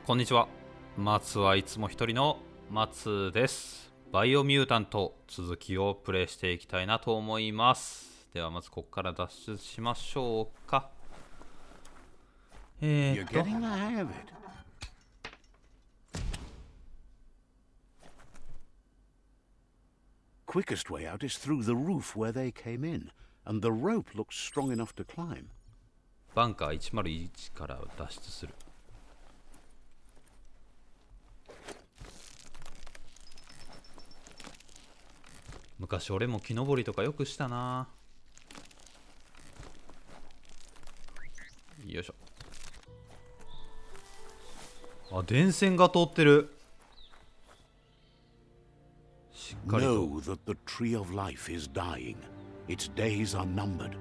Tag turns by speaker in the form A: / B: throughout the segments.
A: こんにちは。松はいつも一人の松です。バイオミュータント続きをプレイしていきたいなと思います。ではまずここから脱出しましょうか。
B: Quickest way out is through the roof where they came in, and the rope looks strong enough to climb.
A: バンカー101から脱出する。昔俺も木登りとかよくしたな。よいしょ。あ、電線が通ってる。しっかりと。
B: Know that the tree of life is dying. Its days are numbered.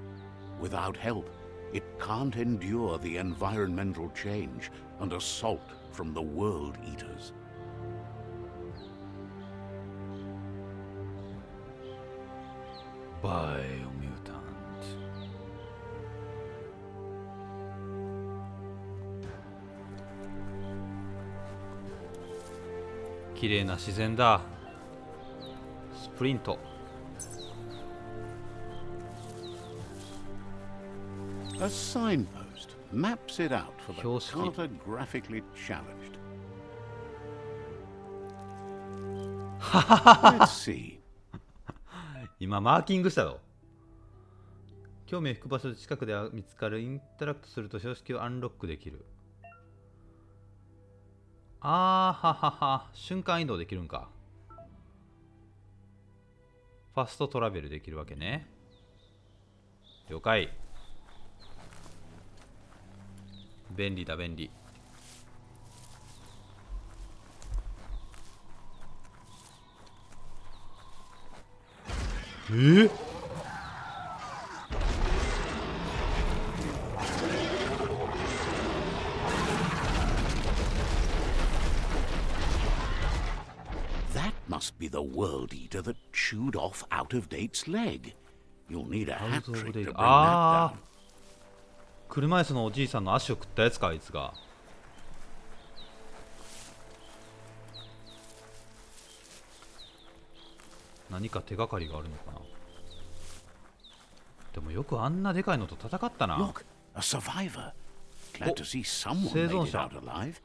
B: Without help, it can't endure the environmental change and assault from the world eaters.
A: Biomutant。綺麗な自然だ。スプリント。
B: A signpost maps it out for the cartographically challenged. Let's see.
A: 今マーキングしたぞ。興味を引く場所で近くで見つかる。インタラクトすると標識をアンロックできる。あーははは。瞬間移動できるんか。ファストトラベルできるわけね。了解。便利だ便利。
B: That must be the world eater that chewed off Out of Date's leg. You'll need a hat trick to bring that down.
A: 車椅子のおじいさんの足を食ったやつか、あいつが。何か手がかりがあるのかな。でもよくあんなでかいのと戦ったな。
B: Look, a survivor. Glad to see someone made it out alive.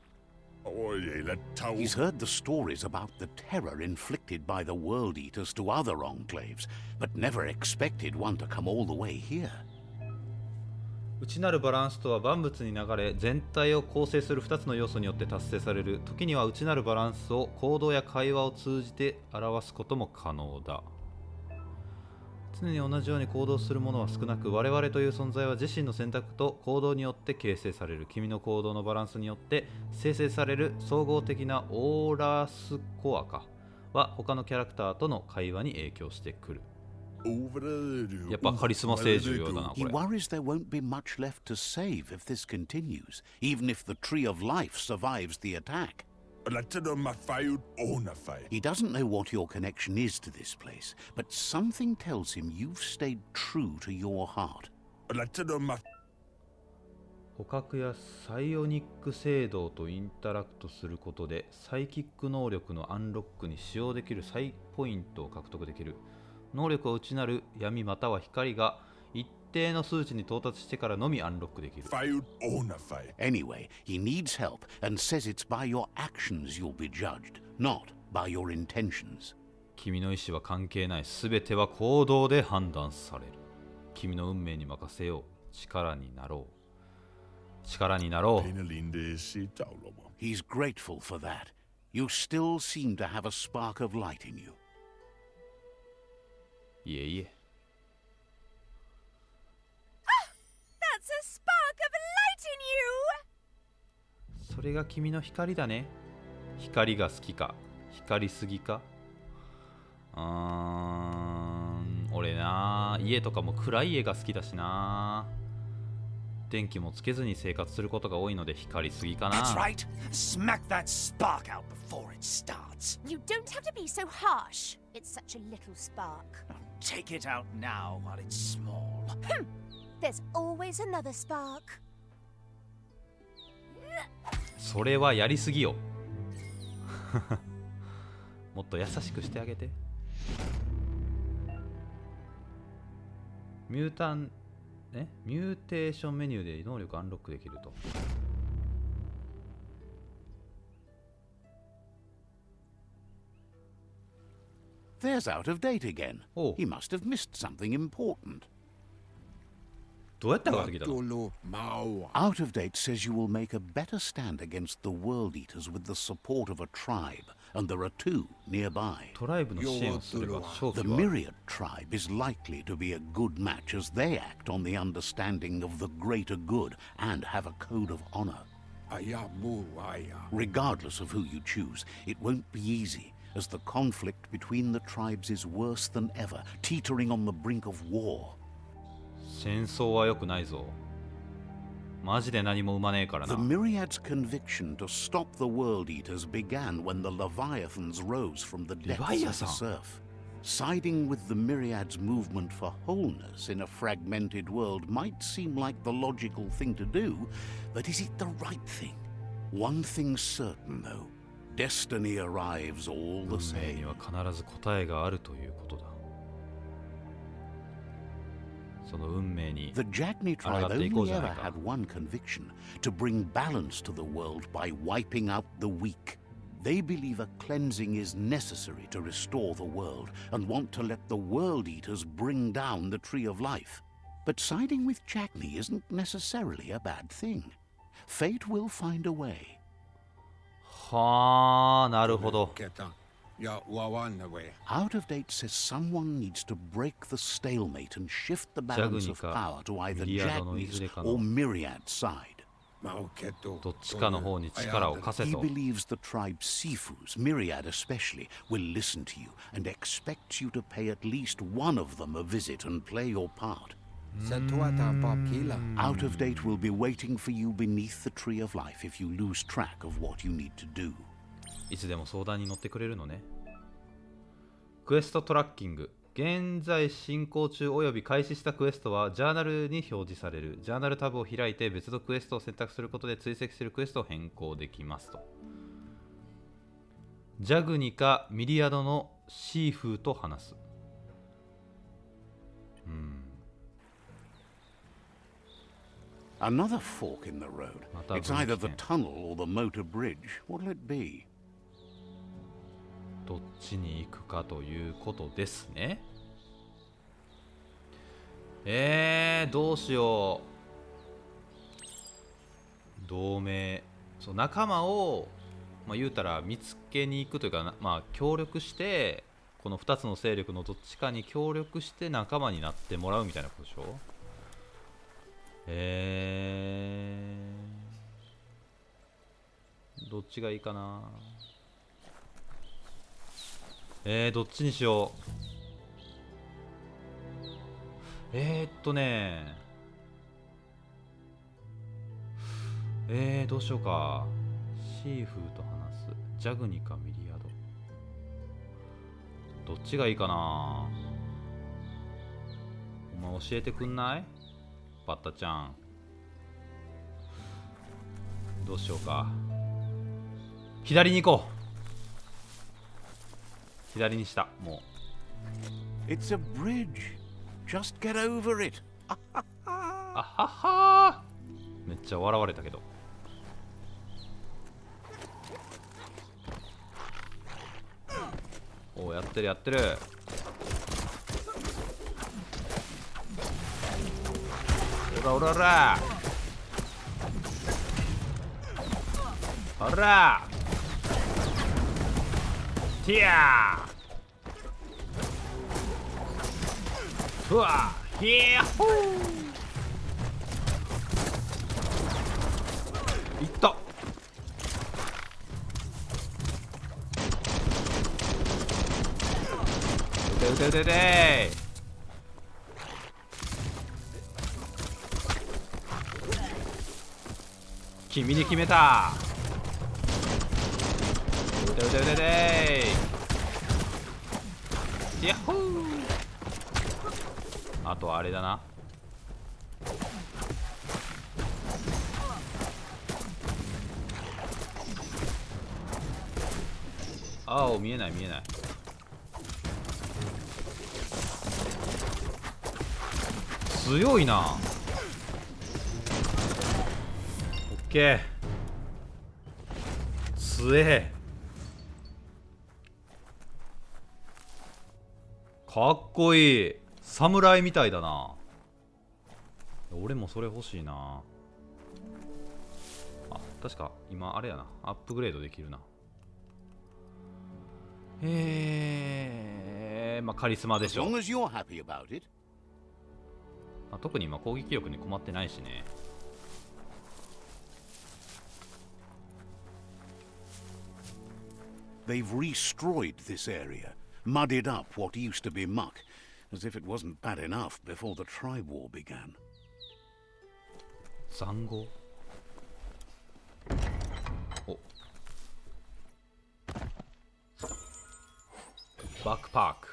B: He's heard the stories about the terror inflicted by the world eaters to other enclaves, but never expected one to come all the way here.
A: 内なるバランスとは万物に流れ全体を構成する2つの要素によって達成される。時には内なるバランスを行動や会話を通じて表すことも可能だ。常に同じように行動するものは少なく、我々という存在は自身の選択と行動によって形成される。君の行動のバランスによって生成される総合的なオーラスコアは他のキャラクターとの会話に影響してくる。やっぱカリスマ性重要だなこれ。
B: He worries there won't be much left to save if this continues, even if the tree of life survives the attack. He doesn't know what your connection is to this place, but something tells him you've stayed true to your heart.
A: 捕獲やサイオニック聖堂とインタラクトすることでサイキック能力のアンロックに使用できるサイポイントを獲得できる。能力は内なる闇または光が一定の数値に到達してからのみアンロックできる。
B: Anyway, he needs help and says it's by your actions you'll be judged, not by your intentions.
A: 君の意志は関係ない。すべては行動で判断される。君の運命に任せよう。力になろう。力になろう。
B: He's grateful for that. You still seem to have a spark of light in you.
A: いえいえ。
C: That's a spark of light in you!
A: それが君の光だね。光が好きか光りすぎか。俺な、家とかも暗い家が好きだしな。電気もつけずに生活することが多いので光りすぎかな。
D: That's right. Smack that spark out before it starts.
C: You don't have to be so harsh. It's such a little spark.
D: Take it out now while it's small.
C: There's always another spark.
A: それはやりすぎよもっと優しくしてあげて。ミューテーションメニューで能力アンロックできると。
B: There's out of date again.
A: Oh.
B: He must have missed something important.
A: どうやって上がってきたの？
B: Out of date says you will make a better stand against the world eaters with the support of a tribe, and there are two nearby.
A: トライブの支援をすれば勝機
B: The
A: はある。
B: Myriad tribe is likely to be a good match as they act on the understanding of the greater good and have a code of honor. Regardless of who you choose, it won't be easy, as the conflict between the tribes is worse than ever, teetering on the brink of war.
A: 戦争は良くないぞ。マジで何も生まねえからな。
B: The Myriad's conviction to stop the World Eaters began when the Leviathans rose from the depths of the
A: Leviathan.
B: surf. Siding with the Myriad's movement for wholeness in a fragmented world might seem like the logical thing to do, but is it the right thing? One thing's certain, though. Destiny arrives all the
A: 運命に
B: same.
A: は必ず答えがあるということだ。その運命に
B: The Jagni
A: 抗
B: tribe
A: っていこう
B: only
A: じゃない
B: ever
A: か。
B: had one conviction, to bring balance to the world by wiping out the weak. They believe a cleansing is necessary to restore the world and want to let the world eaters bring down the tree of life. But siding with Jagni isn't necessarily a bad thing. Fate will find a way.
A: はあ、なるほど。
B: Out of date says someone needs to break the stalemate and shift the balance of power to either Jagni's or Myriad's side.
A: どっちかの方に力を貸せ
B: He
A: と。
B: believes the tribe Sifus, Myriad especially, will listen to you and expects you to pay at least one of them a visit and play your part. Out of date will be waiting for you beneath the tree of life if you lose track of what you need to do.
A: いつでも相談に乗ってくれるのね。クエストトラッキング。現在進行中および開始したクエストはジャーナルに表示される。ジャーナルタブを開いて別のクエストを選択することで追跡するクエストを変更できますと。ジャグニかミリアドのシーフーと話す。
B: Another fork in the road. It's either the tunnel or the motor bridge. What'll it be?
A: どっちに行くかということですね。どうしよう。同盟。そう、仲間を、言うたら見つけに行くというか、協力して、この2つの勢力のどっちかに協力して仲間になってもらうみたいなことでしょ。どっちがいいかな。どっちにしよう。どうしようか。シーフーと話す。ジャグニかミリアド。どっちがいいかな。お前教えてくんない？バッタちゃん。どうしようか。左に行こう。左にした。も
B: う。It's a bridge. Just get over it.
A: あはは。めっちゃ笑われたけど。お、やってるやってる。おらおらおら。おら。ティアー。ふわ。ヒヤッホー。いった。撃て撃て撃て。君に決めた。撃て撃て撃て撃て。ヤッホー。あとはあれだな。青見えない見えない。強いな。オッケー。強え。かっこいい。侍みたいだな。俺もそれ欲しいな。あ、確か今あれやな。アップグレードできるな。まあカリスマでしょ。特に今攻撃力に困ってないしね。
B: They've destroyed this area, muddied up what used to be muck, as if it wasn't bad enough before the tribe war began.
A: 残壕。お。バックパーク。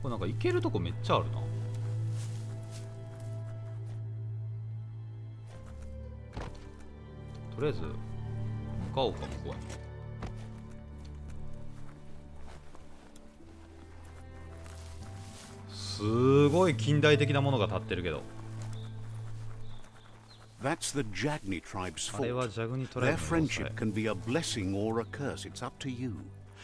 A: これなんか行けるとこめっちゃあるな。とりあえず向かおうか、向こうに。すごい近代的なものが建ってるけど。
B: That's the Jagni tribe's
A: あれは
B: fault.
A: ジャグニトライ
B: Their
A: ブの要塞。
B: friendship can be a blessing or a curse. It's up to you.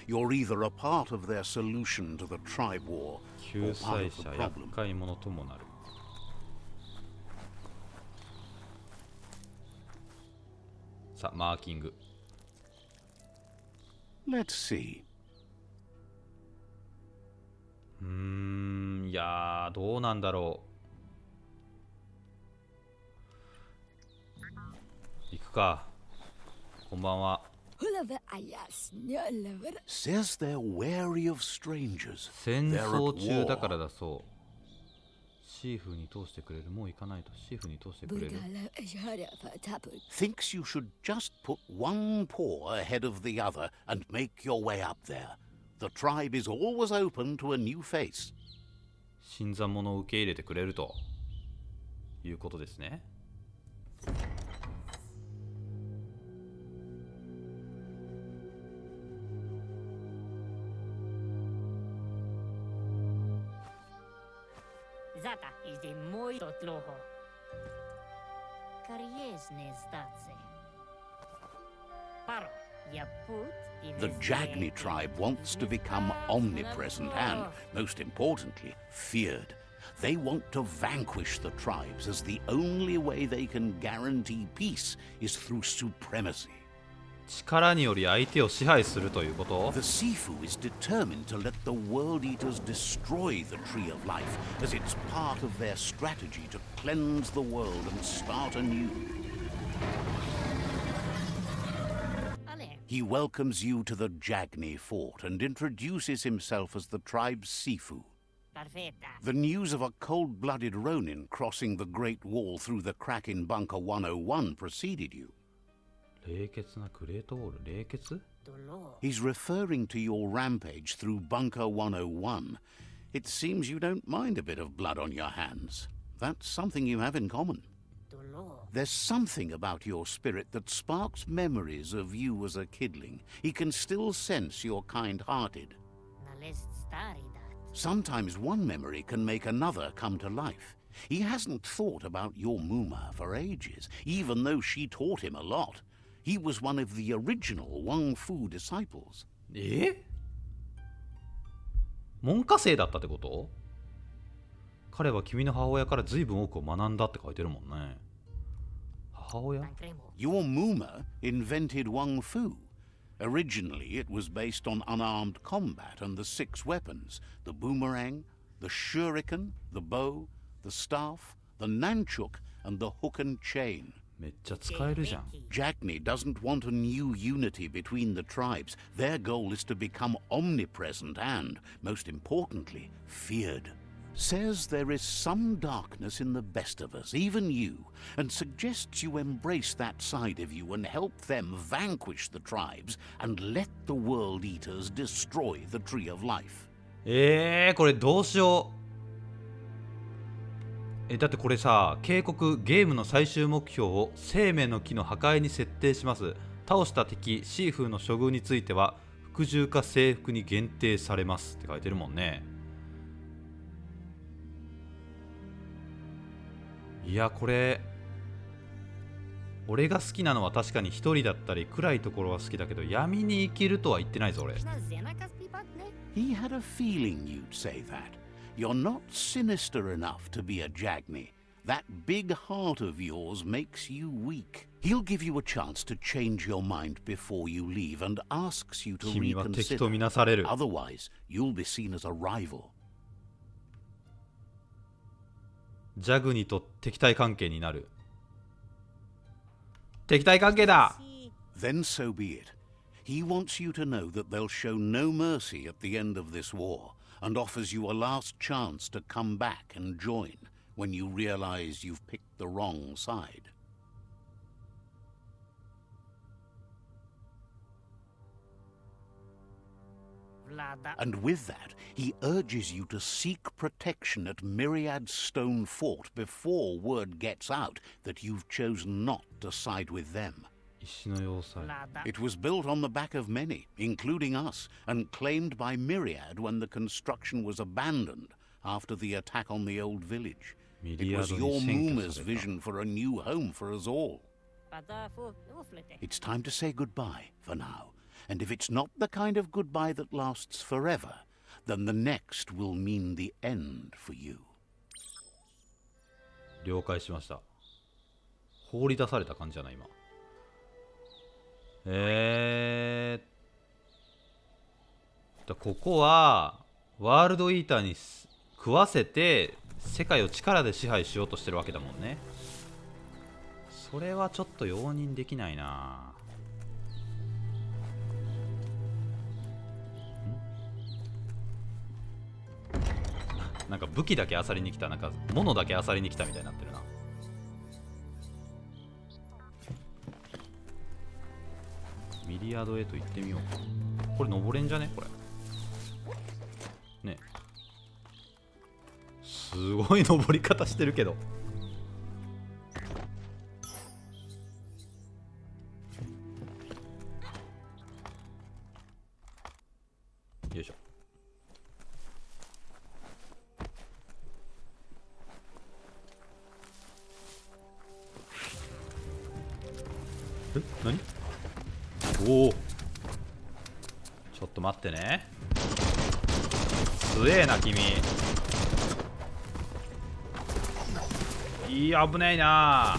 B: You're either a part of their solution to the tribe war
A: 救
B: or part
A: 済
B: of the
A: 者、
B: problem.
A: 厄介者ともなる。さあ、マーキング。
B: Let's see.
A: いやー、どうなんだろう。行くか。こんばんは。
B: Says they're wary of strangers.
A: 戦
B: They're
A: 争
B: at
A: 中だから
B: war.
A: だそう。シーフに通してくれる。もう行かないと。シーフに通してくれる。
B: Thinks you should just put one paw ahead of the other and make your way up there. The tribe is always open to a new face.
A: 新参者を受け入れてくれるということですね。
E: Zata idzie mój to tloho. Karieżne stacje. Paro, ja put
B: The Jagni tribe wants to become omnipresent and, most importantly, feared. They want to vanquish the tribes, as the only way they can guarantee peace is through supremacy.
A: 力により相手を支配するということ。
B: The Sifu is determined to let the World Eaters destroy the Tree of Life, as it's part of their strategy to cleanse the world and start anew. He welcomes you to the Jagni fort and introduces himself as the tribe's Sifu. The news of a cold-blooded Ronin crossing the Great Wall through the crack in Bunker 101 preceded you.
A: 冷血なグレートウォール。冷血？
B: He's referring to your rampage through Bunker 101. It seems you don't mind a bit of blood on your hands. That's something you have in common. There's something about your spirit that sparks memories of you as a kidling. He can still sense you're kind-hearted. Sometimes one memory can make another come to life. He hasn't thought about your Muma for ages, even though she taught him a lot. He was one of the original Wang Fu disciples.
A: 門下生だったってこと？彼は君の母親から随分多くを学んだって書いてるもんね。母親？
B: Your Muma invented Wang Fu. Originally, it was based on unarmed combat and the 6 weapons: the boomerang, the shuriken, the bow, the staff, the nunchuk, and the hook and chain.
A: めっちゃ使えるじゃん。
B: Jagni doesn't want a new unity between the tribes. Their goal is to become omnipresent and, most importantly, feared. Says there is some darkness in the best of us, even you, and suggests you embrace that side of you and help them vanquish the tribes and let the World Eaters destroy the Tree of Life.
A: これどうしよう。だってこれさ、警告、ゲームの最終目標を生命の木の破壊に設定します。倒した敵シーフーの処遇については服従か征服に限定されますって書いてるもんね。いや、これ俺が好きなのは確かに一人だったり暗いところは好きだけど、闇に生きるとは言ってないぞ俺。
B: He had a feeling you'd say that. You're not sinister enough to be a Jagni. That big heart of yours makes you weak. He'll give you a chance to change your mind before you leave and asks you to
A: 君は敵と
B: reconsider.
A: みなされる。
B: Otherwise, you'll be seen as a rival.
A: ジャグニと敵対関係になる。敵対関係だ。
B: Then so be it. He wants you to know that they'll show no mercy at the end of this war and offers you a last chance to come back and join when you realize you've picked the wrong side. And with that, he urges you to seek protection at Myriad's stone fort before word gets out that you've chosen not to side with them.
A: 石の要塞。
B: It was built on the back of many, including us, and claimed by Myriad when the construction was abandoned after the attack on the old village. It was your Mooma's vision for a new home for us all. It's time to say goodbye for now. And if it's not the kind of goodbye that lasts forever, then the next will mean the end for you.
A: 了解しました。放り出された感じじゃない今。ここはワールドイーターに食わせて世界を力で支配しようとしてるわけだもんね。それはちょっと容認できないな。なんか武器だけ漁りに来た、なんか物だけ漁りに来たみたいになってるな。ミリアドへと行ってみようか。これ登れんじゃねこれ。ね。すごい登り方してるけど。よいしょ。何？おお、ちょっと待ってね。強えな君。いや危ないな。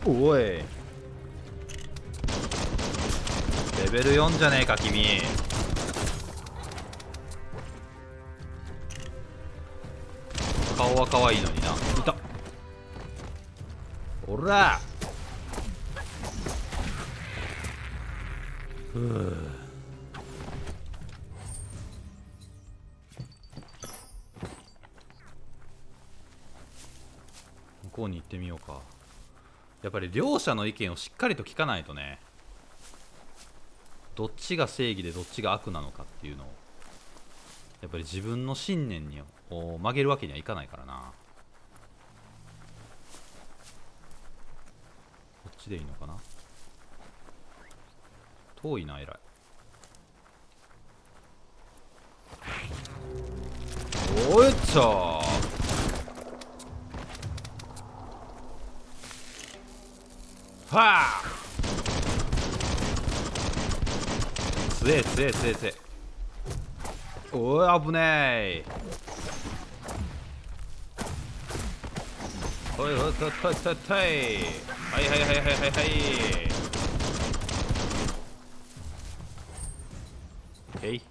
A: おい、レベル4じゃねえか君。顔は可愛いのにな。いた。おら。ふう。向こうに行ってみようか。やっぱり両者の意見をしっかりと聞かないとね。どっちが正義でどっちが悪なのかっていうのをやっぱり自分の信念に曲げるわけにはいかないからな。こっちでいいのかな。遠いな、えらい。おいっちょーはあ。強え強え強え強え。おい危ねえ。おいおいといといといとい。はいはいはいはいはいはい。えい。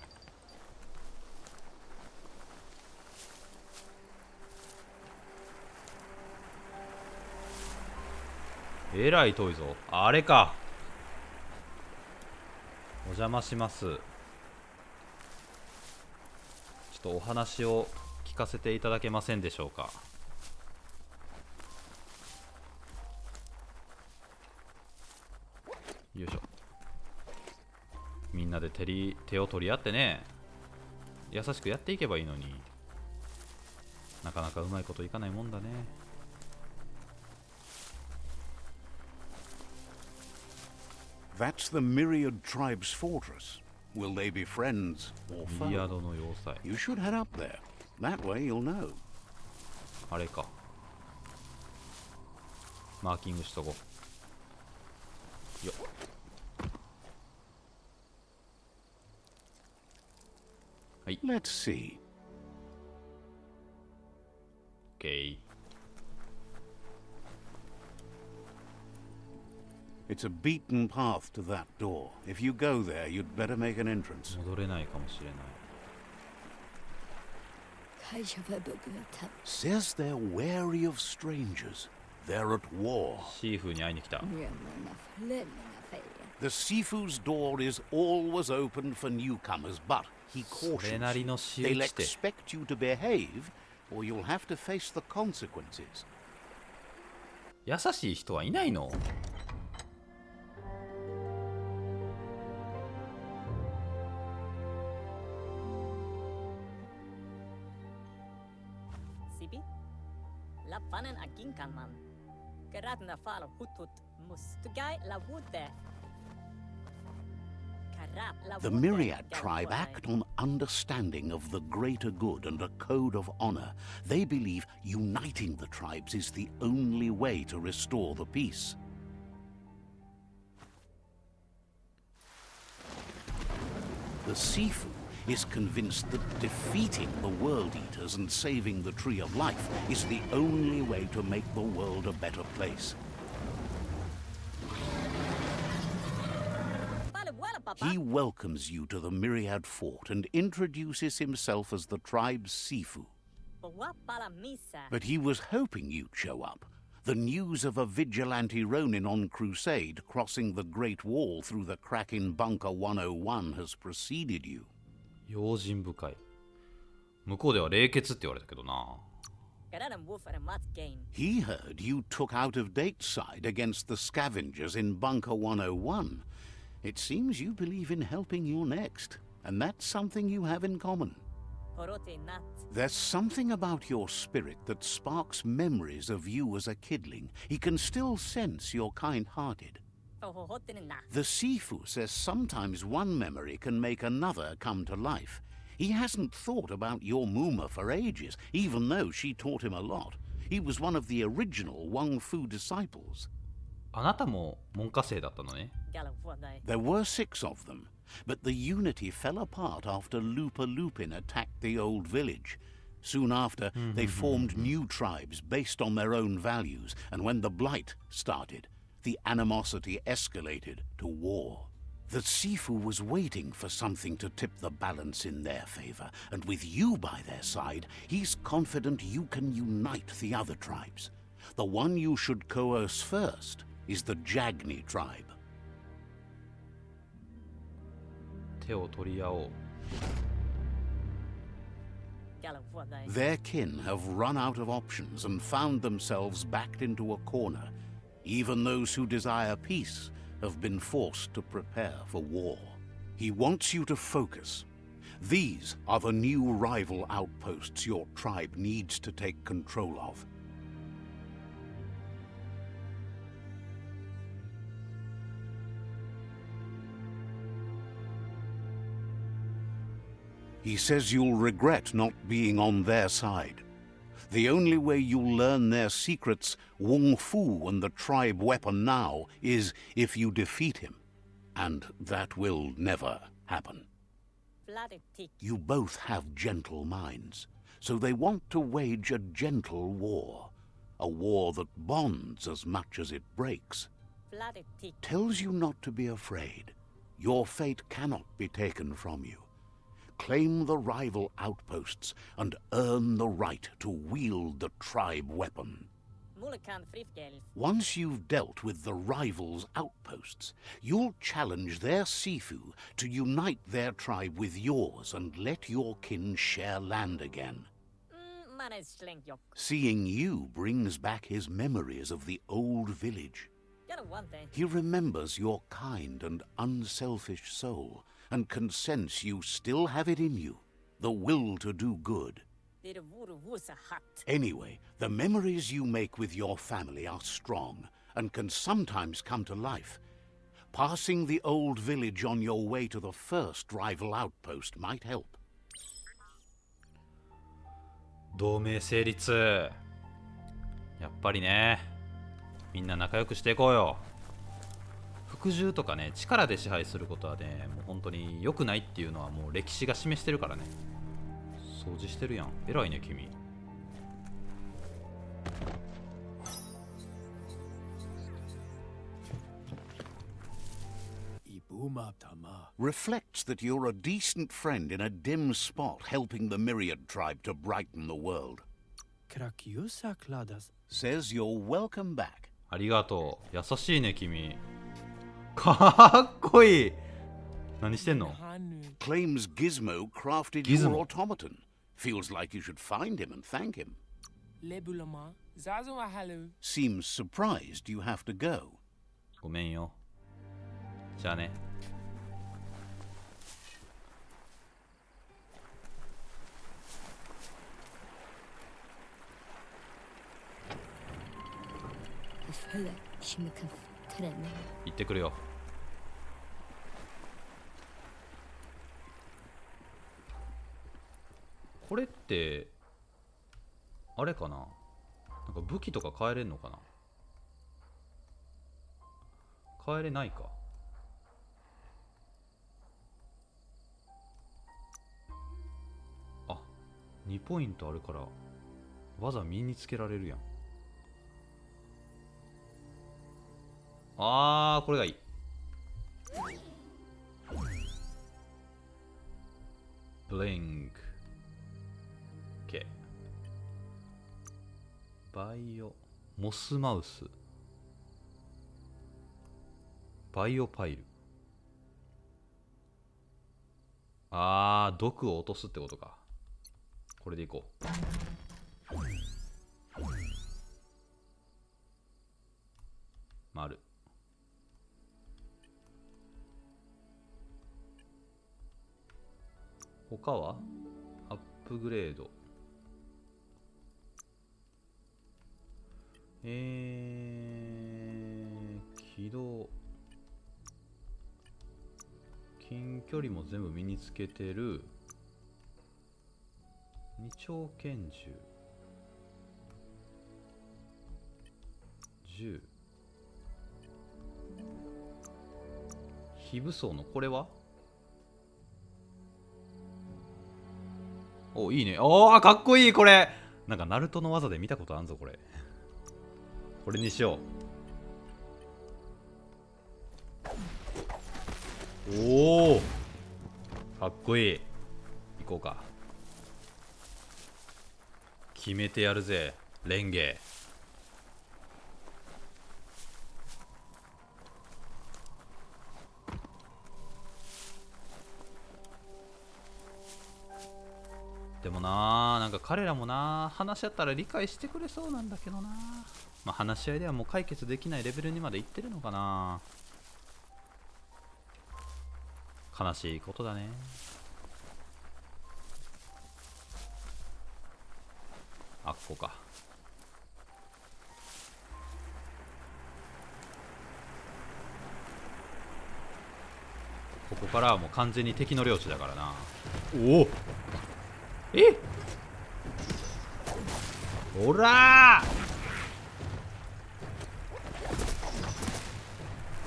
A: えらい遠いぞ。あれか。お邪魔します。ちょっとお話を聞かせていただけませんでしょうか。よいしょ。みんなで手を取り合ってね、優しくやっていけばいいのに。なかなかうまいこといかないもんだね。
B: That's the Myriad Tribe's fortress. Will they be friends or
A: ミリア
B: foes?
A: ドの要塞。
B: You should head up there. That way you'll know.
A: あれか。マーキングしとこう。よっ。はい。
B: Let's see.
A: OK。It's
B: a beaten path to that door. If you go there, you'd better make an entrance.
A: 戻れないかもしれない。
B: Says they're wary of strangers. They're at war.
A: シーフーに会いに来た。
B: The Sifu's door is always open for newcomers, but he
A: それなり
B: cautions.
A: の仕
B: They'll
A: 打ちで。
B: expect you to behave, or you'll have to face the consequences.
A: 優しい人はいないの？Sibi?
E: Lapanen aginkan man. Geradna falo hutut mus. Tugai la wute.
B: The Myriad tribe act on understanding of the greater good and a code of honor. They believe uniting the tribes is the only way to restore the peace. The Sifu is convinced that defeating the World Eaters and saving the Tree of Life is the only way to make the world a better place. He welcomes you to the Myriad Fort and introduces himself as the tribe's Sifu. But he was hoping you'd show up. The news of a vigilante Ronin on crusade crossing the Great Wall through the crack in Bunker 101 has preceded you.
A: 用心深い。向こうでは冷血って言われたけどな。
B: He heard you took out of date's side against the scavengers in Bunker 101. It seems you believe in helping your next, and that's something you have in common. There's something about your spirit that sparks memories of you as a kidling. He can still sense you're kind-hearted. The Sifu says sometimes one memory can make another come to life. He hasn't thought about your Muma for ages, even though she taught him a lot. He was one of the original Wang Fu disciples.
A: あなたも門下生だったのね。
B: There were 6 of them, but the unity fell apart after Lupa Lupin attacked the old village. Soon after, they formed new tribes based on their own values, and when the Blight started, the animosity escalated to war. The Sifu was waiting for something to tip the balance in their favor, and with you by their side, he's confident you can unite the other tribes. The one you should coerce first is the Jagni tribe.
A: 手を取り合おう。
B: Their kin have run out of options and found themselves backed into a corner. Even those who desire peace have been forced to prepare for war. He wants you to focus. These are the new rival outposts your tribe needs to take control of. He says you'll regret not being on their side. The only way you'll learn their secrets, Wong Fu and the tribe weapon now, is if you defeat him. And that will never happen. You both have gentle minds, so they want to wage a gentle war. A war that bonds as much as it breaks. Tells you not to be afraid. Your fate cannot be taken from you. Claim the rival outposts and earn the right to wield the tribe weapon. Once you've dealt with the rivals' outposts, you'll challenge their Sifu to unite their tribe with yours and let your kin share land again. Seeing you brings back his memories of the old village. He remembers your kind and unselfish soul, and can sense you still have it in you, the will to do good.
E: Det vore våsa hatt.
B: Anyway, the memories you make with your family are strong and can sometimes come to life. Passing the old village on your way to the first rival outpost might help.
A: 同盟成立。やっぱりね、みんな仲良くしていこうよ。服従とかね、力で支配することはね、もう本当に良くないっていうのはもう歴史が示してるからね。掃除してるやん。偉いね君。
B: Reflects that you're a decent friend in a dim spot helping the Myriad tribe to brighten the world. Says you're welcome back.
A: ありがとう。優しいね君。かっこいい。何してんの？
B: Claims Gizmo crafted
A: Gizmo.
B: your automaton. Feels like you should find him and thank him. Seems surprised you have to go.
A: ごめんよ。じゃあね。行ってくるよ。これってあれかな、なんか武器とか変えれんのかな。変えれないか。あ、2ポイントあるから技身につけられるやん。あー、これがいい。ブリンク。OK。バイオ。モスマウス。バイオパイル。あー、毒を落とすってことか。これでいこう。丸。他はアップグレード。起動。近距離も全部身につけてる。二丁拳銃。非武装のこれは。お、いいね。おー、かっこいいこれ。なんかナルトの技で見たことあんぞこれ。これにしよう。おお、かっこいい。行こうか。決めてやるぜレンゲ。でもなー、なんか彼らもなー、話し合ったら理解してくれそうなんだけどなー。まあ話し合いではもう解決できないレベルにまでいってるのかな。悲しいことだね。あっこか。ここからはもう完全に敵の領地だからな。おお、え、おらー、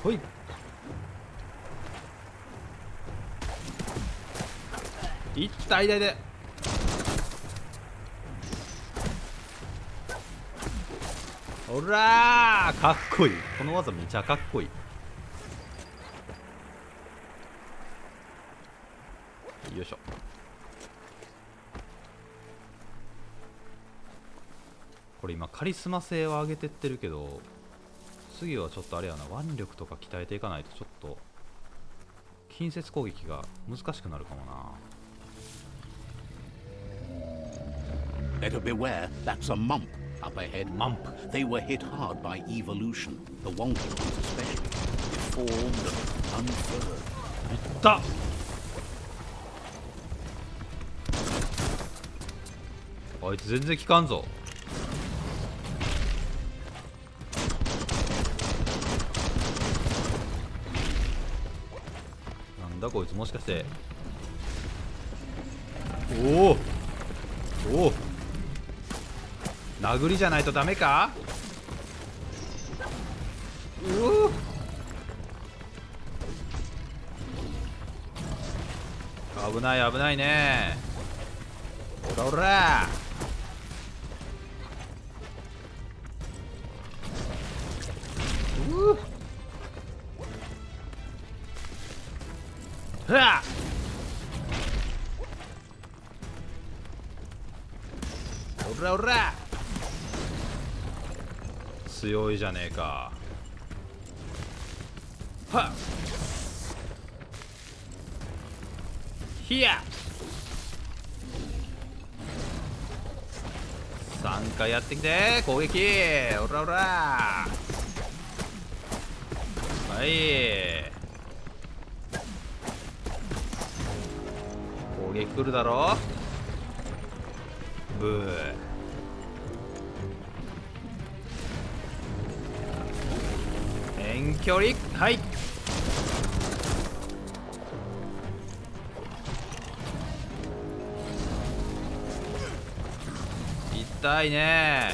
A: ほい。いったいたいた。おらー、かっこいい。この技めちゃかっこいい。よいしょ。これ今カリスマ性は上げてってるけど、次はちょっとあれやな、腕力とか鍛えていかないとちょっと近接攻撃が難しくなるかもな。
B: Better beware, that's a mump up ahead.
A: Mump.
B: They were hit hard by evolution, the Wonky ones especially. Deformed and unfurled.
A: いった。あいつ全然効かんぞ。なんだこいつ、もしかして。おおお、殴りじゃないとダメか。うお、危ない危ないね。おらおら、うわっ、おらおら、強いじゃねえか。はっ、ひや、3回やってきて攻撃。おらおら、はい、攻撃来るだろ。ブー、遠距離、はい、痛いね。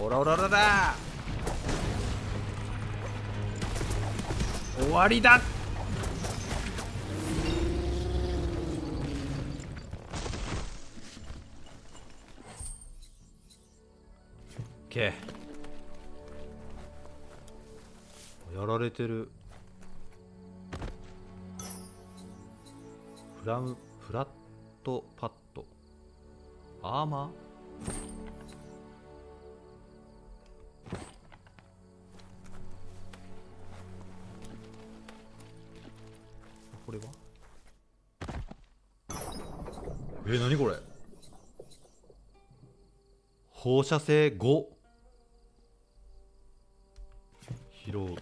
A: おらおららら、終わりだ。け、やられてる。フラットパッドアーマー、これは何これ、放射性5、拾う。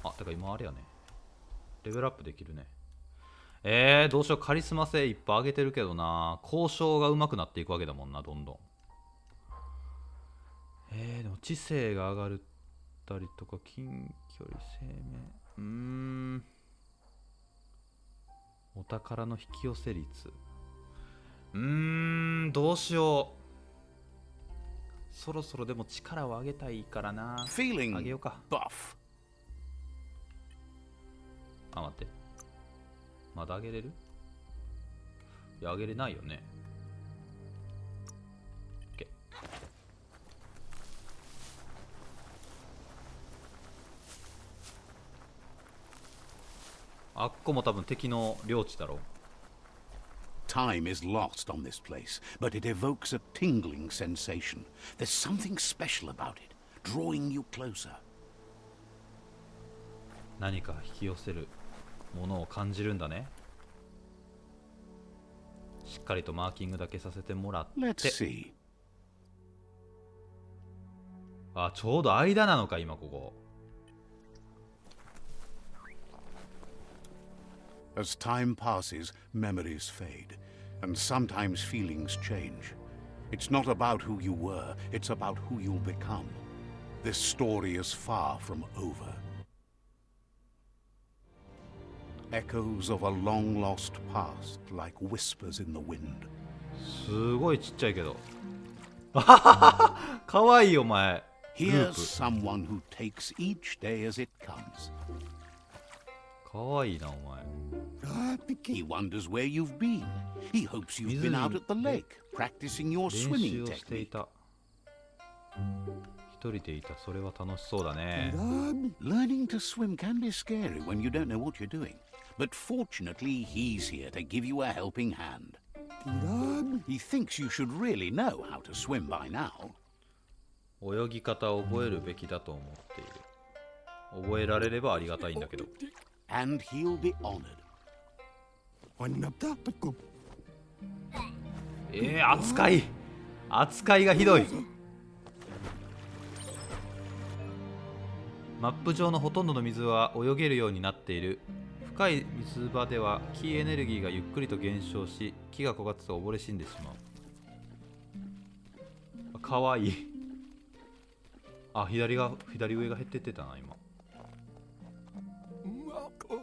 A: あ、てか今あれやね、レベルアップできるね。どうしよう、カリスマ性いっぱい上げてるけどな。交渉が上手くなっていくわけだもんな、どんどん。でも知性が上がったりとか、近距離生命、お宝の引き寄せ率、どうしよう。そろそろでも力を上げたいからな。上げようか。あ、待って、まだ上げれる？いや、上げれないよね。OK。あっこも多分敵の領地だろう。
B: Time is lost on this place, but it evokes a tingling sensation. There's something special about it, drawing you closer.
A: 何か引き寄せるものを感じるんだね。しっかりとマーキングだけさせてもらって。
B: Let's see.
A: あ、ちょうど間なのか今ここ。
B: As time passes, memories fade, and sometimes feelings change. It's not about who you were, it's about who you'll become. This story is far from over. Echoes of a long-lost past, like whispers in the wind.
A: すごいちっちゃいけど。あははは、かわいいお前。
B: Here's someone who takes each day as it comes.
A: かわいいなお前。
B: He wonders where you've been. He hopes you've been out at the lake, practicing your
A: 練習
B: swimming
A: をしてい
B: technique.
A: た。一人でいた。それは楽しそうだね。
B: Learning to swim can be scary when you don't know what you're doing. But fortunately, he's here to give you a helping hand. He thinks you should really know how to swim by now.
A: 泳ぎ方を覚えるべきだと思っている。覚えられればありがたいんだけど。
B: And he'll be honored.
A: 扱いがひどい。マップ上のほとんどの水は泳げるようになっている深い水場では気エネルギーがゆっくりと減少し、木が焦がって溺れ死んでしまう。かわいい。あ、左上が減ってってたな今。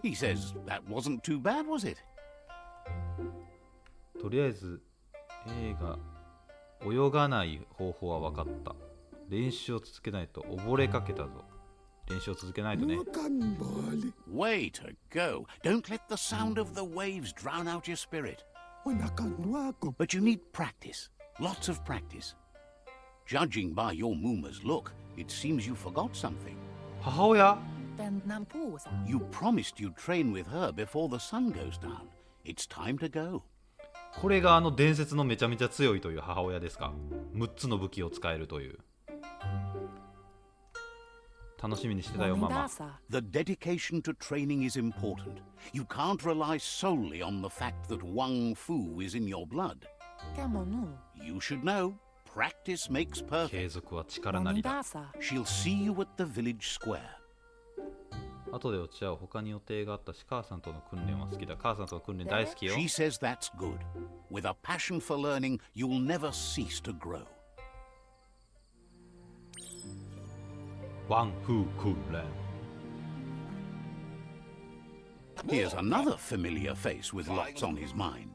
B: He says that wasn't too bad, was it?
A: とりあえず A が泳がない方法は分かった。練習を続けないと溺れかけたぞ。練習を続けないとね。
B: Way to go. Don't let the sound of the waves drown out your spirit. But you need practice. Lots of practice. Judging by your Mooma's look, it seems you forgot something.
A: 母親
B: You promised you'd train with her before the sun goes down. It's time to go.
A: これが伝説のめちゃめちゃ強いという母親ですか。6つの武器を使えるという。楽しみにしてたよママ。
B: The dedication to training is important. You can't rely solely on the fact that Wang Fu is in your blood. You should know, practice makes
A: 継
B: perfect.
A: 続は力なりだ。
B: She'll see you at the village square.
A: 後で落ち合う。他に予定があったし、母さんとの訓練は好きだ。母さんとの訓練大好きよ。
B: She says that's good. With a passion for learning, you'll never cease to grow.
A: ワンフー訓練。
B: Here's another familiar face with lots on his mind.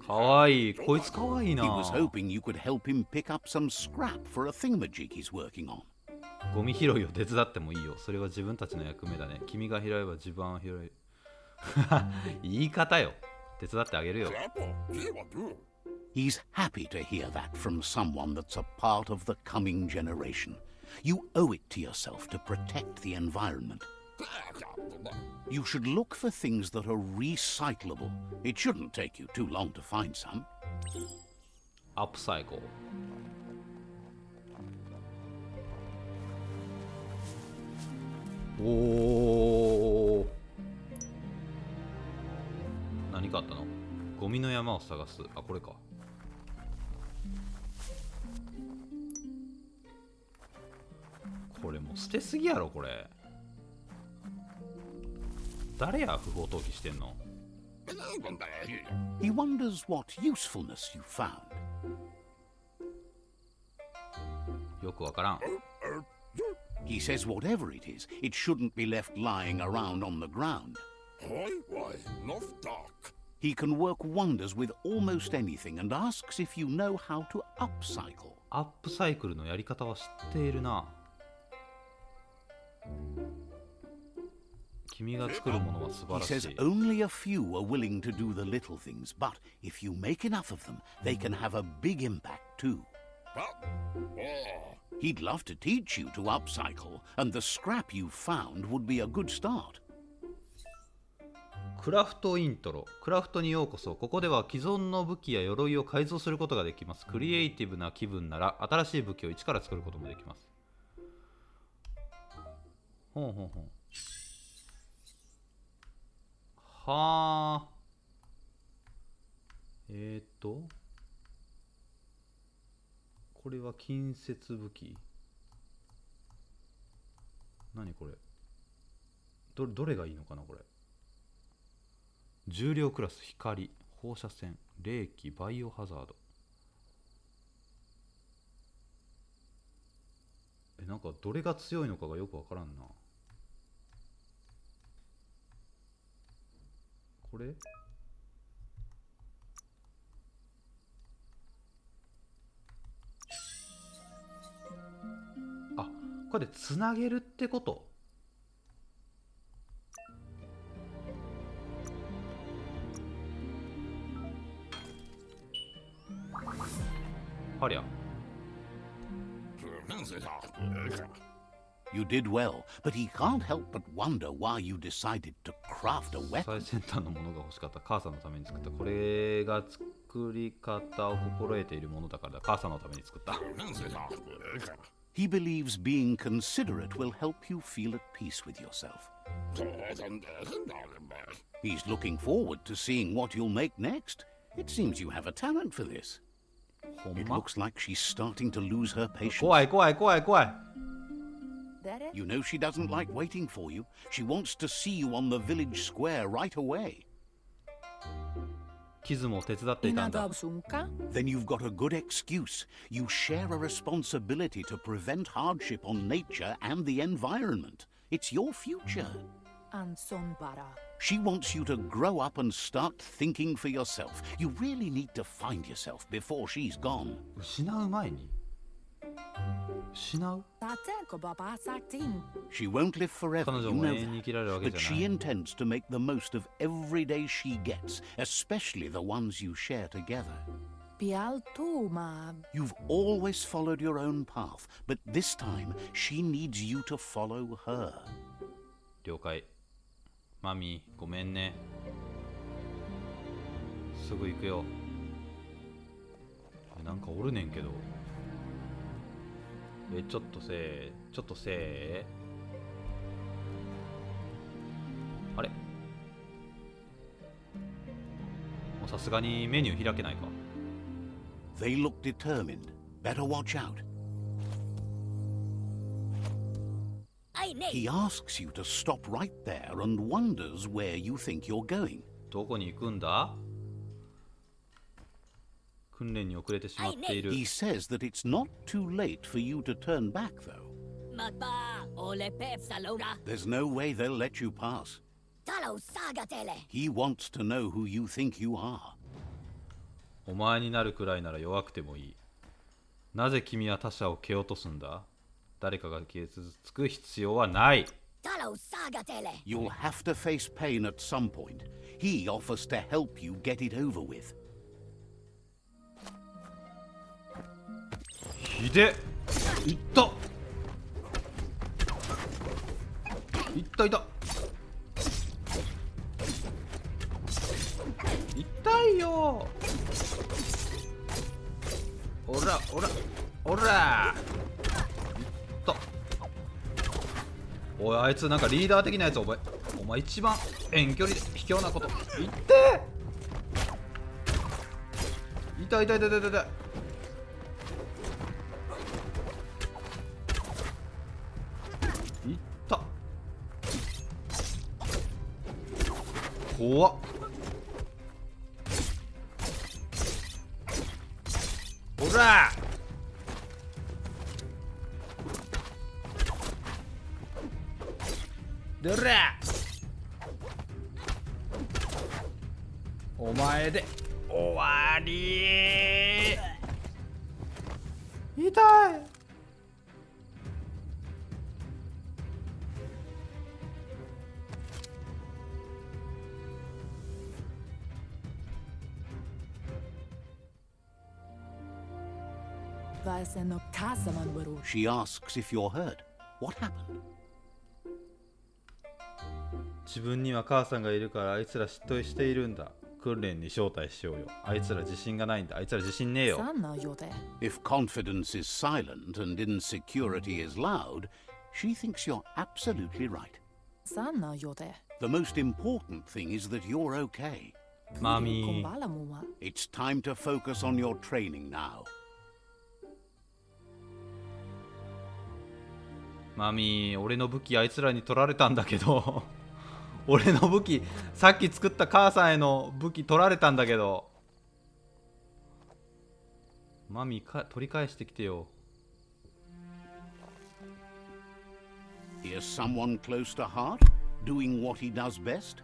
A: かわいい。こいつかわいいな。
B: He was hoping you could help him pick up some scrap for a thingamajig he's working on.
A: ゴミ拾いを手伝ってもいいよ。それは自分たちの役目だね。君が拾えば自分は拾え。言い方よ。手伝ってあげるよ。
B: He's happy to hear that from someone that's a part of the coming generation. You owe it to yourself to protect the environment. You should look for things that are recyclable. It shouldn't take you too long to find some.
A: アップサイクル。おー。何かあったの？ゴミの山を探す。あ、これか。これもう捨てすぎやろこれ。誰や不法投棄してんの？
B: He wonders what usefulness you found.
A: よくわからん。
B: He says whatever it is, it shouldn't be left lying around on the ground. He can work wonders with almost anything and asks if you know how to upcycle.
A: アップサイクルのやり方は知っているな。君が作るものは素晴
B: He
A: ら
B: says
A: しい。
B: only a few are willing to do the little things, but if you make enough of them, they can have a big impact too. He'd love to teach you to upcycle, and the scrap you found would be a good start.
A: クラフトイントロ。クラフトにようこそ。ここでは既存の武器や鎧を改造することができます。クリエイティブな気分なら新しい武器を一から作ることもできます。ほんほんほん。はあ。これは近接武器。何これ。どれがいいのかなこれ。重量クラス、光、放射線、冷気、バイオハザード。なんかどれが強いのかがよくわからんな。これあ、これでつなげるってこと？はりゃ。
B: You did well, but he can't help but wonder why you decided to craft a weapon.
A: 最先端のものが欲しかった。母さんのために作った。これが作り方を心得ているものだからだ。母さんのために作った。
B: He believes being considerate will help you feel at peace with yourself. He's looking forward to seeing what you'll make next. It seems you have a talent for this.
A: ほん
B: It
A: ま？
B: looks like she's starting to lose her patience.
A: 怖い怖い怖い怖い。
B: You know she doesn't like waiting for you. She wants to see you on the village square right away.
A: キズも手伝っていたんだ。
B: Then you've got a good excuse. You share a responsibility to prevent hardship on nature and the environment. It's your future. She wants you to grow up and start thinking for yourself. You really need to find yourself before she's gone.
A: 失う前に失う
B: She won't live forever,
A: 彼
B: you
A: 女も
B: know
A: 永遠に
B: that.
A: 生きられるわけ
B: But
A: じゃな
B: she
A: い。
B: intends to make the most of every day she gets, especially the ones you share together. You've always followed your own path, but this time she needs you to follow her.
A: 了解。マミー、ごめんね。すぐ行くよ。なんかおるねんけど。ちょっとちょっとあれ、もうさすがにメニュー開けないか。
B: They look determined. Better watch out. He asks you to stop right there and wonders where you think you're going.
A: どこに行くんだ？訓練に遅れてしまっている。
B: He says that it's not too late for you to turn back, though. There's no way they'll let you pass. He wants to know who you think you are.
A: お前になるくらいなら弱くてもいい。なぜ君は他者を蹴落とすんだ？誰かが傷つく必要はない。
B: You'll have to face pain at some point. He offers to help you get it over with.
A: ひでっ。いったいったいた。痛いよ。おらおらおら。いった。おい、あいつなんかリーダー的なやつ。お前一番遠距離で卑怯なこと言って。痛い痛い痛い痛い痛い。いった。怖っ。ほらどらお前で終わり。痛い。
B: She asks if you're hurt. What happened?
A: 自分には母さんがいるからあいつら嫉妬しているんだ。訓練に招待しようよ。あいつら自信がないんだ。あいつら自信ねえよ。
B: If confidence is silent and insecurity is loud, she thinks you're absolutely right. The most important thing is that you're okay.
A: マミー、
B: It's time to focus on your training now.
A: マミー、俺の武器あいつらに取られたんだけど俺の武器、さっき作った母さんへの武器取られたんだけど。マミー取り返してきてよ。
B: Here's someone close to heart, doing what he does best.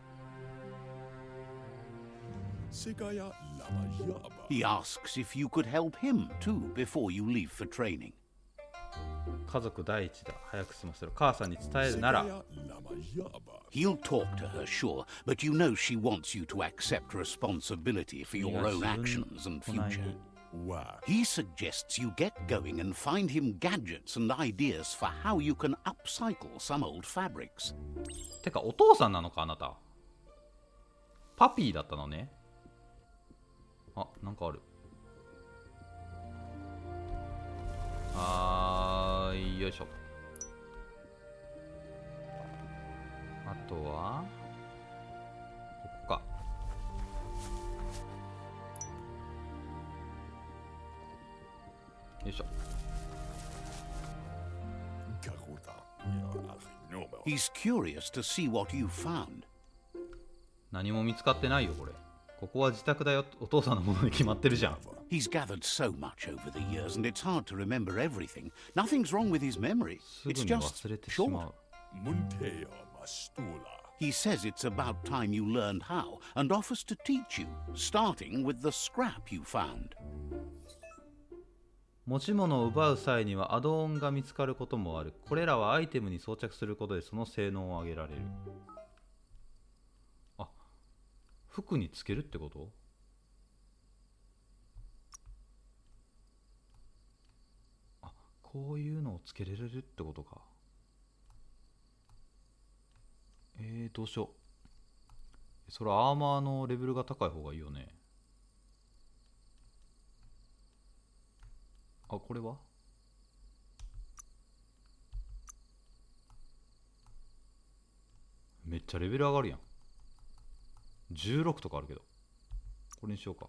B: He asks if you could help him too before you leave for training.
A: 家族第一だ。早く済ませろ。母さんに伝えるなら。
B: He'll talk to her, sure, but you know she wants you to accept responsibility for your own actions and future. He suggests you get going and find him gadgets and ideas for how you can upcycle some old fabrics.
A: てか、お父さんなのか、あなた。パピーだったのね。あ、なんかある。よいしょ。あとはここか。よいしょ。
B: He's curious to see what you found.
A: 何も見つかってないよこれ。ここは自宅だよ。お父さんのものに決まってるじゃん。
B: He's gathered so much over the years, and it's hard to remember everything. Nothing's wrong with his memory.
A: すぐ
B: It's
A: に
B: just
A: 忘れてしま
B: short.
A: う。
B: He says it's about time you learned how, and offers to teach you, starting with the scrap you found.
A: 持ち物を奪う際にはアドオンが見つかることもある。これらはアイテムに装着することでその性能を上げられる。あ、服につけるってこと？あ、こういうのをつけれるってことか。どうしよう。それはアーマーのレベルが高い方がいいよね。あ、これはめっちゃレベル上がるやん。16とかあるけど。これにしようか。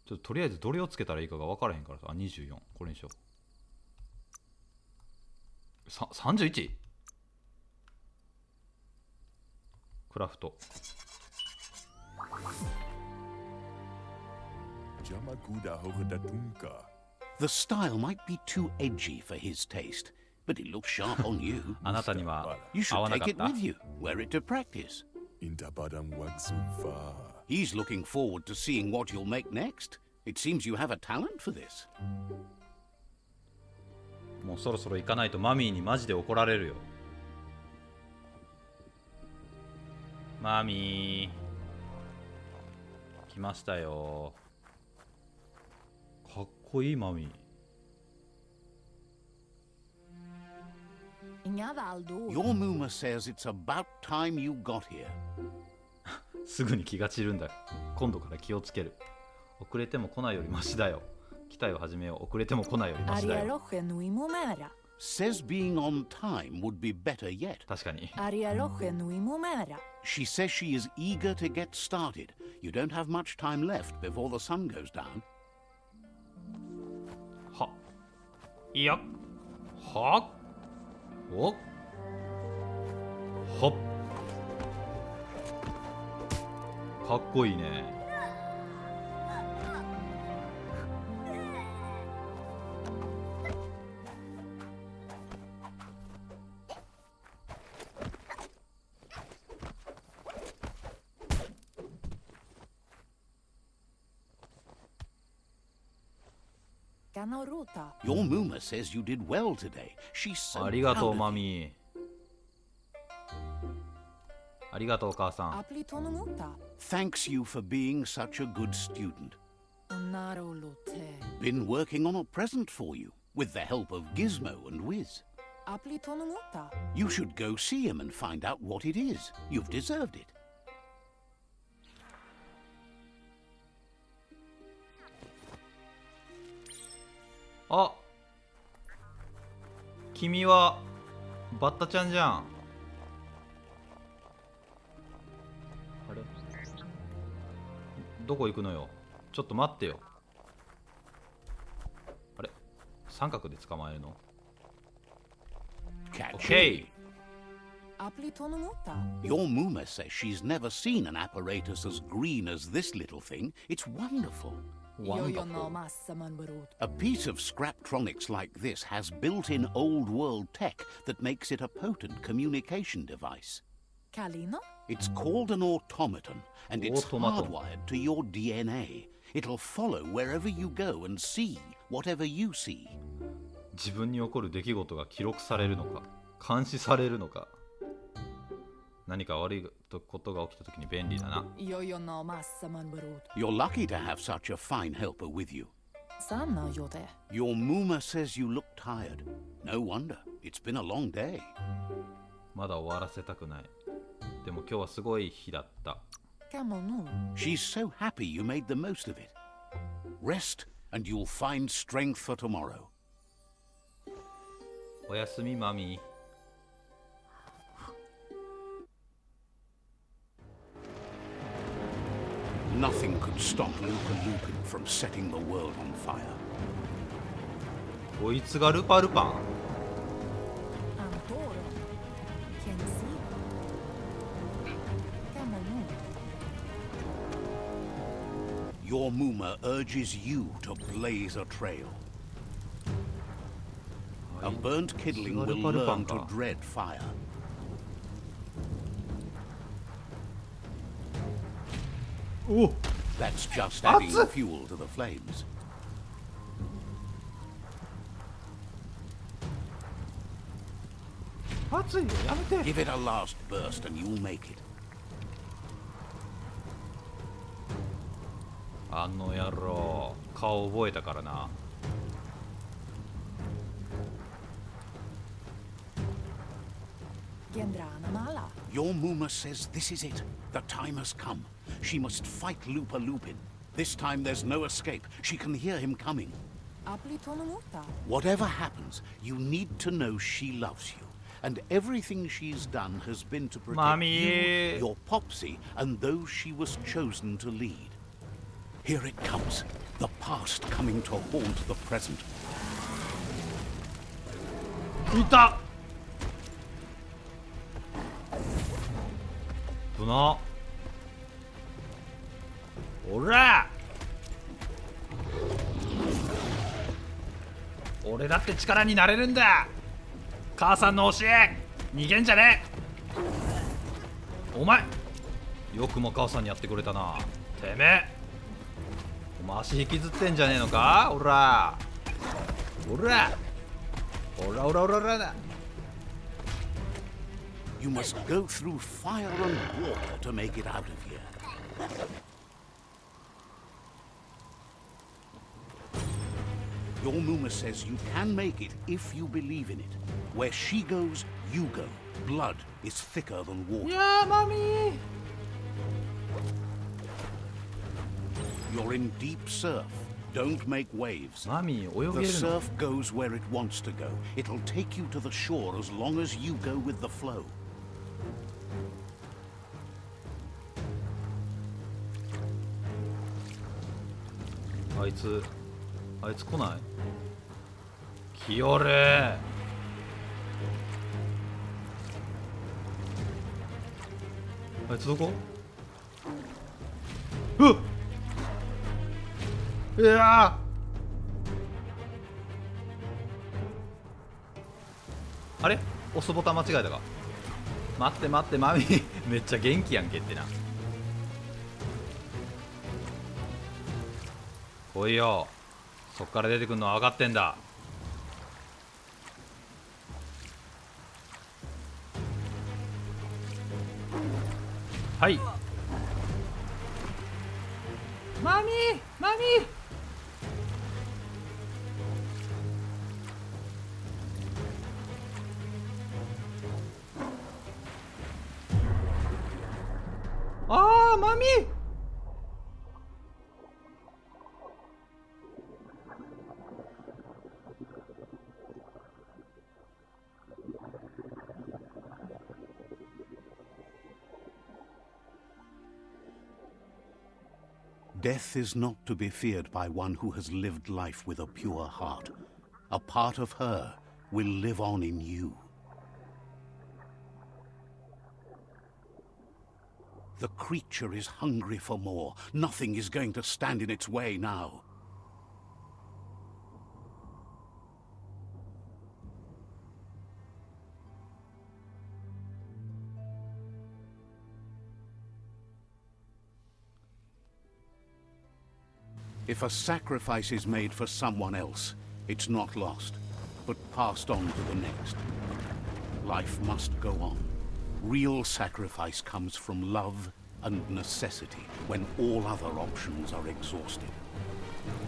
A: ちょっととりあえずどれをつけたらいいかが分からへんからさ。あ、24。これにしよう。31？ クラフト。
B: The style might be too edgy for his taste, but it looks sharp on you.
A: あなたには
B: You
A: 合
B: should
A: わな
B: take
A: かっ
B: it
A: た。
B: with you, wear it to practice. He's looking forward to seeing what you'll make next. It seems you have a talent for this.
A: もうそろそろ行かないとマミーにマジで怒られるよ。マミー来ましたよ。かっこいいマミー。
B: Your Muma says it's about time you got here.
A: すぐに気が散るんだ。今度から気をつける。遅れても来ないよりマシだよ。期待を始めよう。遅れても来ないよりマシだよ。
B: Says being on time would be better yet.
A: 確かに。
B: She says she is eager to get started. You don't have much time left before the sun goes down.
A: はいやはおほっかっこいいね。
B: Your Muma says you did well today. She's so
A: ありがとう
B: proud
A: マ
B: of you.
A: ミー。ありがとうお母さん。
B: Thanks you for being such a good student. Been working on a present for you with the help of Gizmo and Wiz. You should go see him and find out what it is. You've deserved it.
A: あ、君はバッタちゃんじゃん。あれ、どこ行くのよ。ちょっと待ってよ。あれ、三角で捕まえるの？
B: Catch
A: OK。
B: Your Muma says she's never seen an apparatus as green as this little thing. It's wonderful.
A: Wonderful.
B: A piece of Scraptronics like this has built-in old-world tech that makes it a potent communication device. It's called an automaton, and it's
A: Automaton.
B: hardwired to your DNA. It'll follow wherever you go and see whatever you see.
A: 自分に起こる出来事が記録されるのか、監視されるのか。何か悪いことが起きたときに便利だな。
B: You're lucky to have such a fine helper with you. Your Muma says you look tired. No wonder. It's been a long day.
A: まだ終わらせたくない。でも今日はすごい日だった。
B: She's so happy you made the most of it. Rest and you'll find strength for tomorrow.
A: おやすみマミー。
B: Nothing could stop Luca Lupin from setting the world on fire.
A: こいつがルパルパン。
B: Your Muma urges you to blaze a trail. A burnt kidling will learn to dread fire. That's just adding fuel to the flames. Give it a last burst and you'll make it.
A: あの野郎、顔覚えたからな。
B: Your Muma says this is it. The time has come. She must fight Lupa Lupin. This time there's no escape. She can hear him coming. Whatever happens, you need to know she loves you. And everything she's done has been to protect you, your Popsy, and those she was chosen to lead. Here it comes. The past coming to haunt the present.
A: いた。どな。おら。俺だって力になれるんだ。母さんの教え逃げんじゃねえ。お前よくも母さんにやってくれたな。てめえお前足引きずってんじゃねえのか。おらおらおらおらおらおらだ。
B: You must go through fire and water to make it out of here. Your Muma says you can make it if you believe in it. Where she goes, you go. Blood is thicker than water.
A: Yeah, mommy.
B: You're in deep surf. Don't make waves.
A: Mommy,
B: the surf goes where it wants to go. It'll take you to the shore as long as you go with the flow.
A: Iつ来ない来よれ。あいつどこ。うっいやあれ押すボタン間違えたか。待って待ってマミめっちゃ元気やんけってな。来いよ。そっから出てくんのは分かってんだ。はいマミーマミーあーマミー
B: Death is not to be feared by one who has lived life with a pure heart. A part of her will live on in you. The creature is hungry for more. Nothing is going to stand in its way now. If a sacrifice is made for someone else, it's not lost, but passed on to the next. Life must go on. Real sacrifice comes from love and necessity when all other options are exhausted.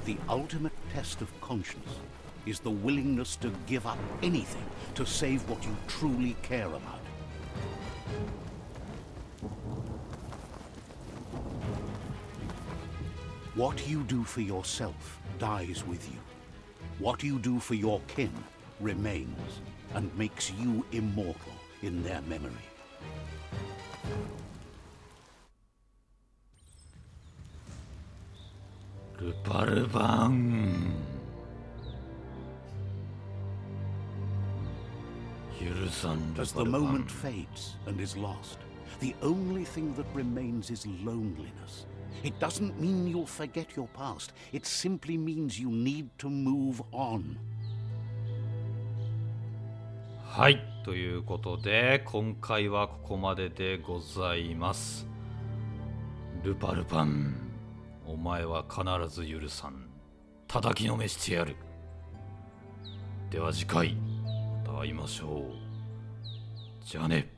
B: The ultimate test of conscience is the willingness to give up anything to save what you truly care about. What you do for yourself dies with you. What you do for your kin remains and makes you immortal in their memory. As the moment fades and is lost, the only thing that remains is loneliness. It doesn't mean you'll forget your past. It simply means you need to move on.
A: はい、ということで今回はここまででございます。ルパルパン、お前は必ず許さん。叩きのめしてやる。では次回また会いましょう。じゃあね。